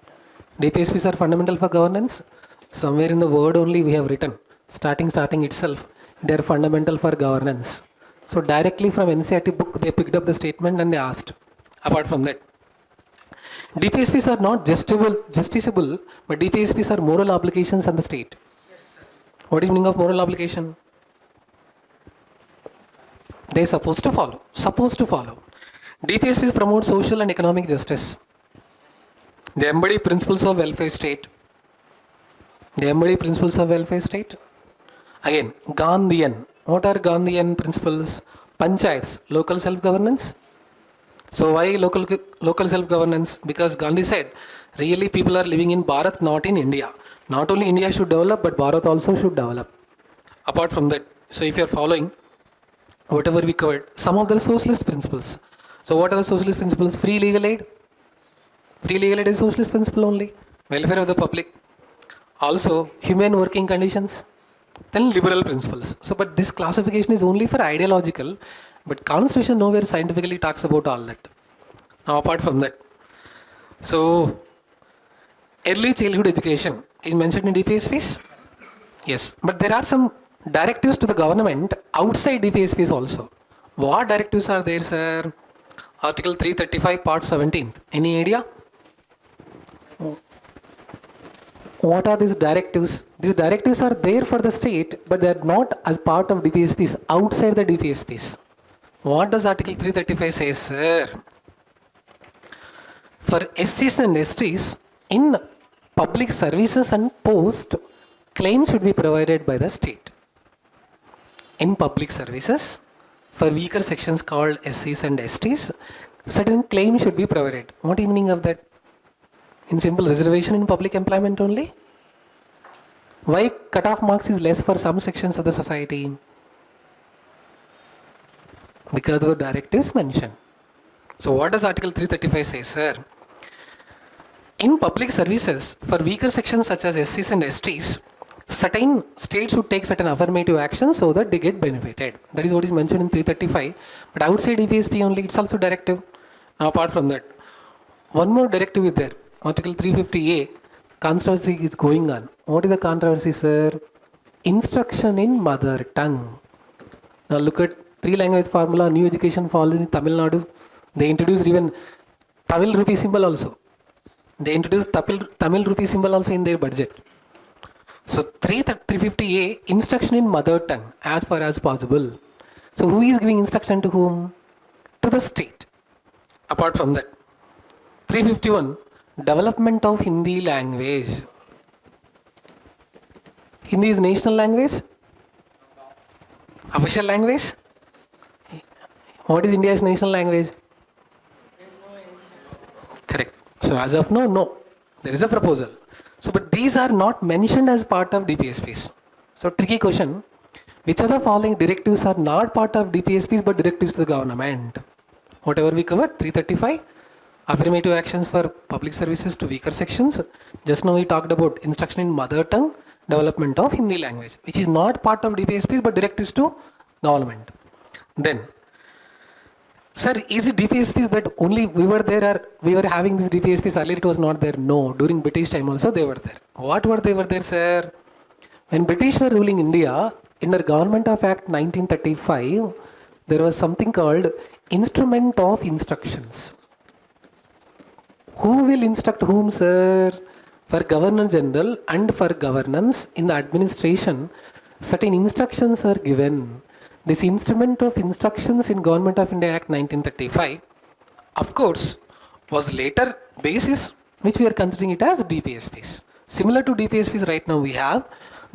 DPSPs are fundamental for governance. Somewhere in the word only we have written. Starting itself. They are fundamental for governance. So directly from NCERT book they picked up the statement and they asked. Apart from that, DPSPs are not justiciable, but DPSPs are moral obligations on the state. Yes, what is the meaning of moral obligation? They are supposed to follow. DPSPs promote social and economic justice. They embody principles of welfare state. Again, Gandhian. What are Gandhian principles? Panchayats, local self-governance. So why local self-governance? Because Gandhi said, really people are living in Bharat, not in India. Not only India should develop, but Bharat also should develop. Apart from that, so if you are following whatever we covered, some of the socialist principles. So what are the socialist principles? Free legal aid. Free legal aid is socialist principle only. Welfare of the public. Also, humane working conditions. Then liberal principles. So, but this classification is only for ideological, but Constitution nowhere scientifically talks about all that. Now, apart from that, so early childhood education is mentioned in DPSPs. Yes, but there are some directives to the government outside DPSPs also. What directives are there, sir? Article 335, Part 17. Any idea? What are these directives? These directives are there for the state, but they are not as part of DPSPs, outside the DPSPs. What does Article 335 say, sir? For SCs and STs, in public services and post, claims should be provided by the state. In public services, for weaker sections called SCs and STs, certain claims should be provided. What is the meaning of that? In simple, reservation in public employment only? Why cutoff marks is less for some sections of the society? Because of the directives mentioned. So what does Article 335 say, sir? In public services, for weaker sections such as SCs and STs, certain states should take certain affirmative actions so that they get benefited. That is what is mentioned in 335. But outside DPSP only, it's also directive. Now apart from that, one more directive is there. Article 350A, controversy is going on. What is the controversy, sir? Instruction in mother tongue. Now look at 3-language formula, new education follows in Tamil Nadu. They introduced even Tamil rupee symbol also. They introduced Tamil rupee symbol also in their budget. So 350A, instruction in mother tongue as far as possible. So who is giving instruction to whom? To the state. Apart from that, 351, development of Hindi language. Hindi is national language? Official language? What is India's national language? Correct. So as of now, no. There is a proposal. So but these are not mentioned as part of DPSPs. So tricky question. Which of the following directives are not part of DPSPs but directives to the government? Whatever we covered, 335. Affirmative actions for public services to weaker sections. Just now we talked about instruction in mother tongue, development of Hindi language, which is not part of DPSPs but directives to government. Then, Sir, is it DPSPs that only we were there, or we were having these DPSPs earlier it was not there? No, during British time also they were there. What were they were there, sir? When British were ruling India, in the Government of Act 1935, there was something called Instrument of Instructions. Who will instruct whom, sir? For Governor General and for governance in the administration, certain instructions are given. This Instrument of Instructions in Government of India Act 1935, of course, was later basis which we are considering it as DPSPs. Similar to DPSPs right now we have,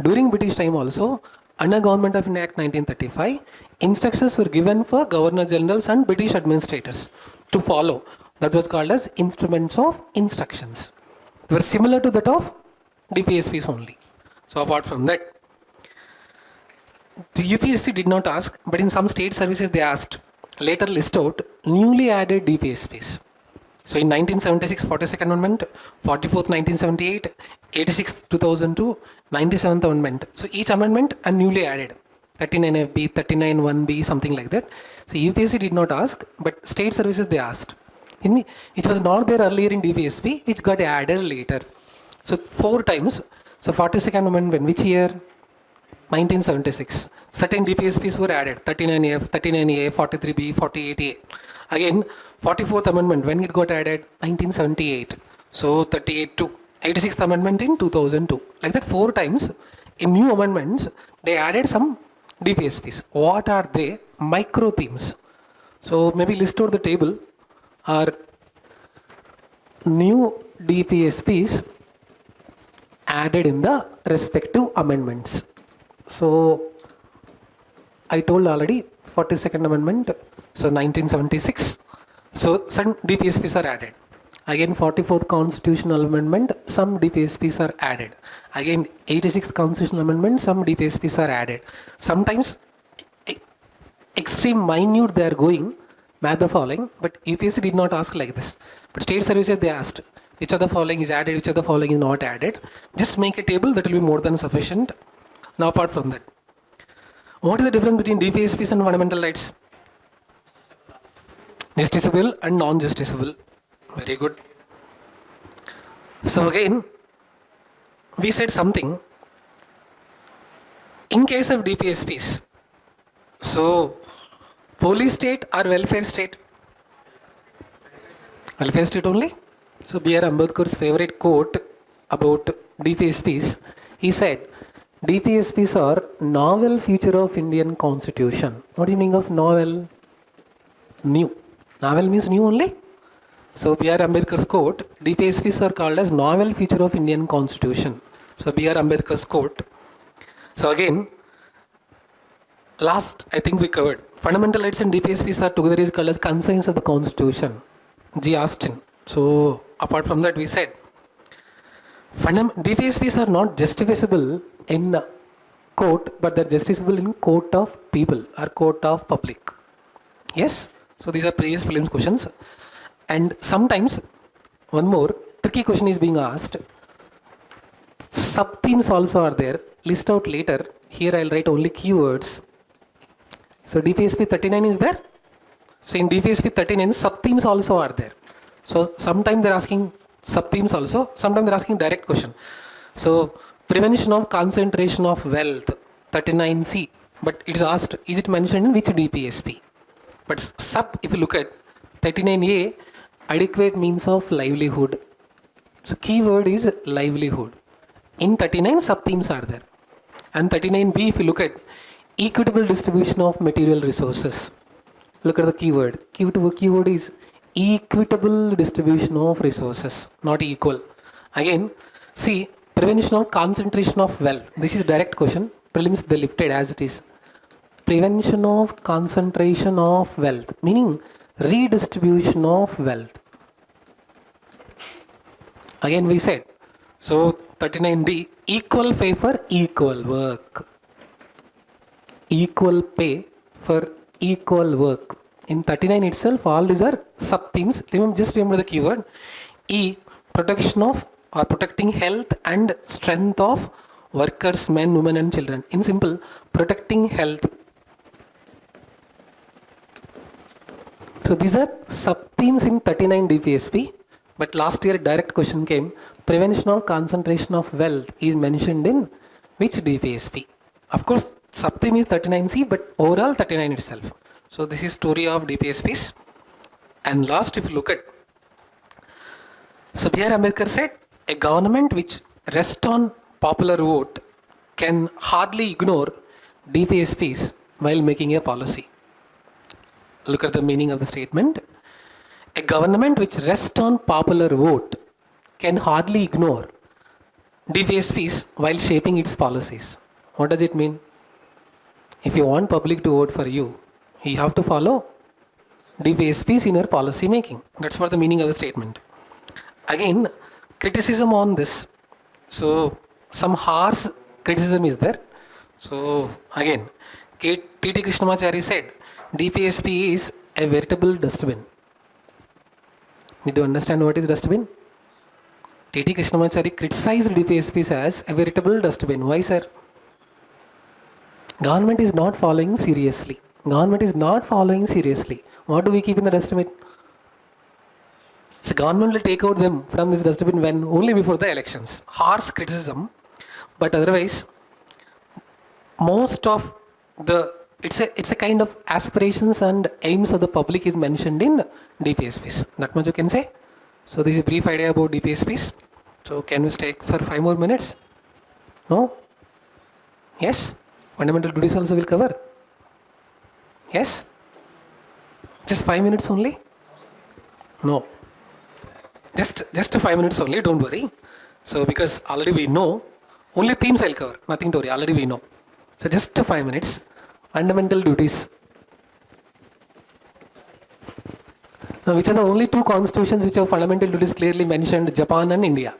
during British time also, under Government of India Act 1935, instructions were given for Governor Generals and British administrators to follow. That was called as Instruments of Instructions. They were similar to that of DPSPs only. So apart from that, the UPSC did not ask, but in some state services they asked, later list out newly added DPSPs. So in 1976, 42nd Amendment, 44th 1978, 86th 2002, 97th Amendment. So each amendment and newly added. 39FB, 39(1)B, something like that. So UPSC did not ask, but state services they asked. Which was not there earlier in DPSP, which got added later. So 4 times. So 42nd Amendment, which year? 1976. Certain DPSPs were added, 39F, 39A, 43B, 48A. Again, 44th Amendment, when it got added? 1978. So 38 to 86th Amendment in 2002. Like that 4 times in new amendments, they added some DPSPs. What are they? Micro themes. So maybe list out the table are new DPSPs added in the respective amendments. So I told already 42nd Amendment, so 1976. So some DPSPs are added. Again 44th Constitutional Amendment, some DPSPs are added. Again 86th Constitutional Amendment, some DPSPs are added. Sometimes extreme minute they are going, match the following, but UPSC did not ask like this. But state services they asked, which of the following is added, which of the following is not added. Just make a table, that will be more than sufficient. Now apart from that, what is the difference between DPSPs and fundamental rights? Justiciable and non-justiciable. Very good. So again, we said something. In case of DPSPs, so police state or welfare state? Welfare state only. So B.R. Ambedkar's favorite quote about DPSPs, he said, DPSPs are novel feature of Indian Constitution. What do you mean of novel? New. Novel means new only. So B.R. Ambedkar's quote, DPSPs are called as novel feature of Indian Constitution. So B.R. Ambedkar's quote. So again, last I think we covered. Fundamental rights and DPSPs are together is called as concerns of the Constitution. G. Austin. So apart from that we said, DPSPs are not justifiable in court, but they're justifiable in court of people or court of public. Yes? So these are previous prelims questions. And sometimes, one more tricky question is being asked. Sub-themes also are there. List out later. Here I'll write only keywords. So DPSP 39 is there. So in DPSP 39, sub-themes also are there. So sometimes they're asking sub-themes also. Sometimes they're asking direct question. So prevention of concentration of wealth, 39C. But it's asked, is it mentioned in which DPSP? But sub, if you look at 39A, adequate means of livelihood. So keyword is livelihood. In 39, sub-themes are there. And 39B, if you look at equitable distribution of material resources. Look at the keyword. Keyword is equitable distribution of resources, not equal. Again, see, prevention of concentration of wealth. This is direct question. Prelims they lifted as it is. Prevention of concentration of wealth, meaning redistribution of wealth. Again we said, so 39D, equal pay for equal work. Equal pay for equal work. In 39 itself, all these are sub-themes. Just remember the keyword. E, protection of or protecting health and strength of workers, men, women and children. In simple, protecting health. So these are sub-themes in 39 DPSP, but last year direct question came, prevention of concentration of wealth is mentioned in which DPSP? Of course, sub-theme is 39C, but overall 39 itself. So this is story of DPSPs. And last, if you look at, so B.R. Ambedkar said, a government which rests on popular vote can hardly ignore DPSPs while making a policy. Look at the meaning of the statement. A government which rests on popular vote can hardly ignore DPSPs while shaping its policies. What does it mean? If you want public to vote for you, you have to follow DPSPs in your policy making. That's what the meaning of the statement. Again, criticism on this. So, some harsh criticism is there. So, again, T.T. Krishnamachari said, DPSP is a veritable dustbin. Did you understand what is dustbin? T.T. Krishnamachari criticized DPSPs as a veritable dustbin. Why, sir? Government is not following seriously. Government is not following seriously. What do we keep in the dustbin? So government will take out them from this dustbin when? Only before the elections. Harsh criticism, but otherwise, most of the, it's a kind of aspirations and aims of the public is mentioned in DPSPs. That much you can say. So this is a brief idea about DPSPs. So can we stay for 5 more minutes? No? Yes? Fundamental duties also will cover. Yes? Just 5 minutes only? No. Just 5 minutes only, don't worry. So because already we know, only themes I'll cover, nothing to worry, already we know. So just 5 minutes, fundamental duties. Now which are the only 2 constitutions which have fundamental duties clearly mentioned, Japan and India?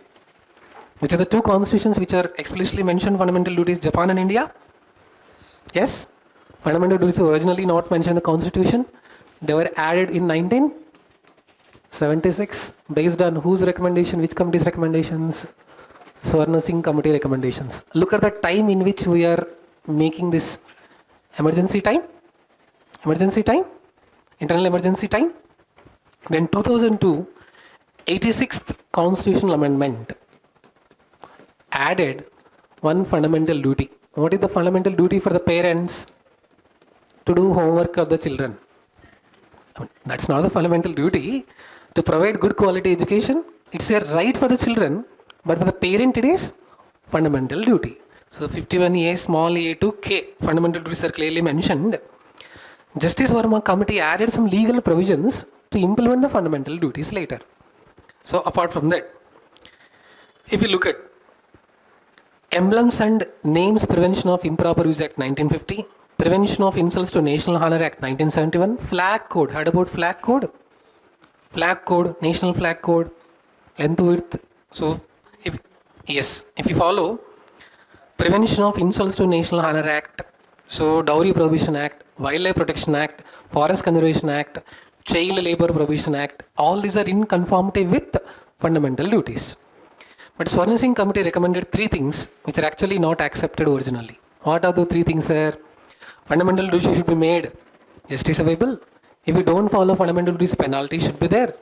Which are the 2 constitutions which are explicitly mentioned fundamental duties, Japan and India? Yes? Fundamental duties were originally not mentioned in the constitution. They were added in 1976 based on whose recommendation, which committee's recommendations? Swarna Singh committee recommendations. Look at the time in which we are making this emergency time, internal emergency time. Then 2002, 86th constitutional amendment added one fundamental duty. What is the fundamental duty for the parents? To do homework of the children. That's not the fundamental duty. To provide good quality education, it's a right for the children, but for the parent it is fundamental duty. So 51A small a to K fundamental duties are clearly mentioned. Justice Verma committee added some legal provisions to implement the fundamental duties later. So apart from that, if you look at Emblems and Names Prevention of Improper Use Act 1950, Prevention of Insults to National Honor Act 1971, Flag Code. Heard about Flag Code? Flag Code, National Flag Code, length width. So, if you follow Prevention of Insults to National Honor Act, so Dowry Prohibition Act, Wildlife Protection Act, Forest Conservation Act, Child Labor Prohibition Act, all these are in conformity with fundamental duties. But Swarna Singh committee recommended 3 things which are actually not accepted originally. What are the 3 things, sir? Fundamental duties should be made justifiable. If you don't follow fundamental duties, penalty should be there.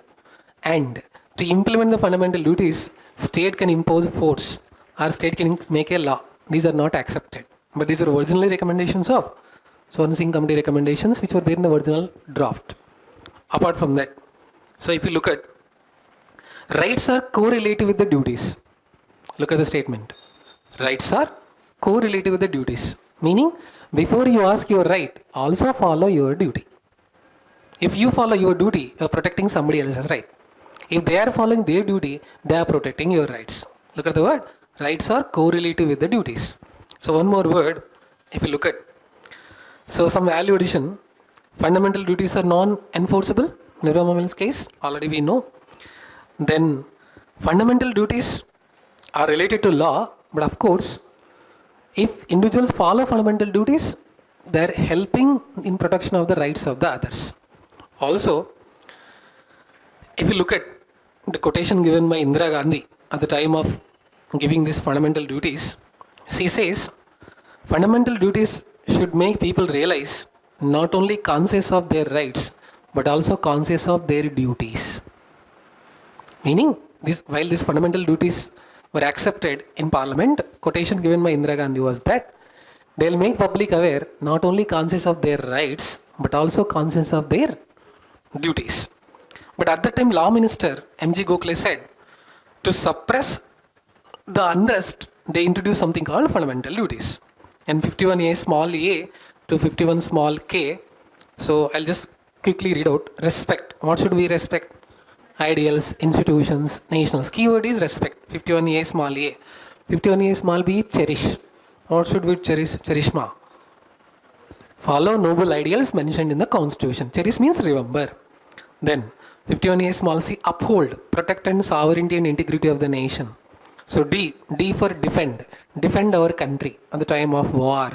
And to implement the fundamental duties, state can impose force or state can make a law. These are not accepted. But these are originally recommendations of Swarna Singh committee recommendations which were there in the original draft. Apart from that, so if you look at rights are correlated with the duties. Look at the statement. Rights are correlated with the duties. Meaning, before you ask your right, also follow your duty. If you follow your duty, you are protecting somebody else's right. If they are following their duty, they are protecting your rights. Look at the word. Rights are correlated with the duties. So one more word, if you look at, so some value addition, fundamental duties are non-enforceable. Nirvama Mills case, already we know. Then fundamental duties are related to law, but of course, if individuals follow fundamental duties, they are helping in protection of the rights of the others. Also, if you look at the quotation given by Indira Gandhi at the time of giving these fundamental duties, she says, fundamental duties should make people realize not only conscious of their rights, but also conscious of their duties. Meaning, while these fundamental duties were accepted in Parliament, quotation given by Indira Gandhi was that they'll make public aware, not only conscious of their rights, but also conscious of their duties. But at that time, Law Minister M.G. Gokhale said, to suppress the unrest, they introduced something called fundamental duties. And 51A small a to 51 small k. So I'll just quickly read out. Respect. What should we respect? Ideals, institutions, nations. Keyword is respect. 51A small a. 51A small b, cherish. What should we cherish? Cherishma. Follow noble ideals mentioned in the constitution. Cherish means remember. Then 51A small c, uphold, protect and sovereignty and integrity of the nation. So D for defend. Defend our country at the time of war.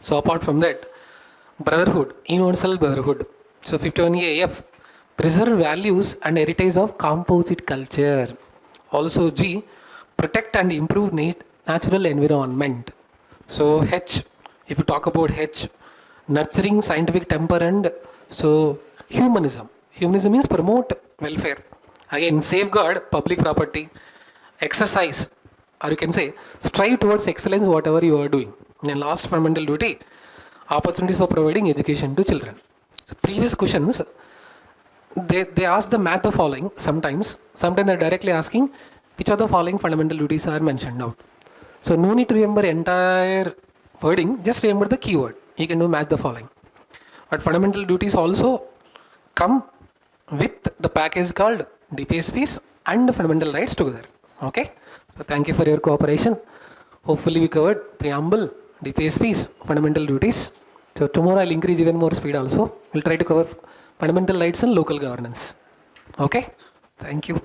So apart from that, brotherhood, universal brotherhood. So 51AF, preserve values and heritage of composite culture. Also G, protect and improve natural environment. So H, if you talk about H, nurturing scientific temper and so humanism. Humanism means promote welfare. Again, safeguard public property. Exercise, or you can say strive towards excellence whatever you are doing. And last fundamental duty, opportunities for providing education to children. So previous questions, they ask the math the following sometimes they're directly asking which of the following fundamental duties are mentioned out. So no need to remember entire wording, just remember the keyword. You can do math the following. But fundamental duties also come with the package called DPSPs and fundamental rights together. Okay, so thank you for your cooperation. Hopefully we covered preamble, DPSPs, fundamental duties. So tomorrow I'll increase even more speed also. We'll try to cover fundamental rights and local governance. Okay, thank you.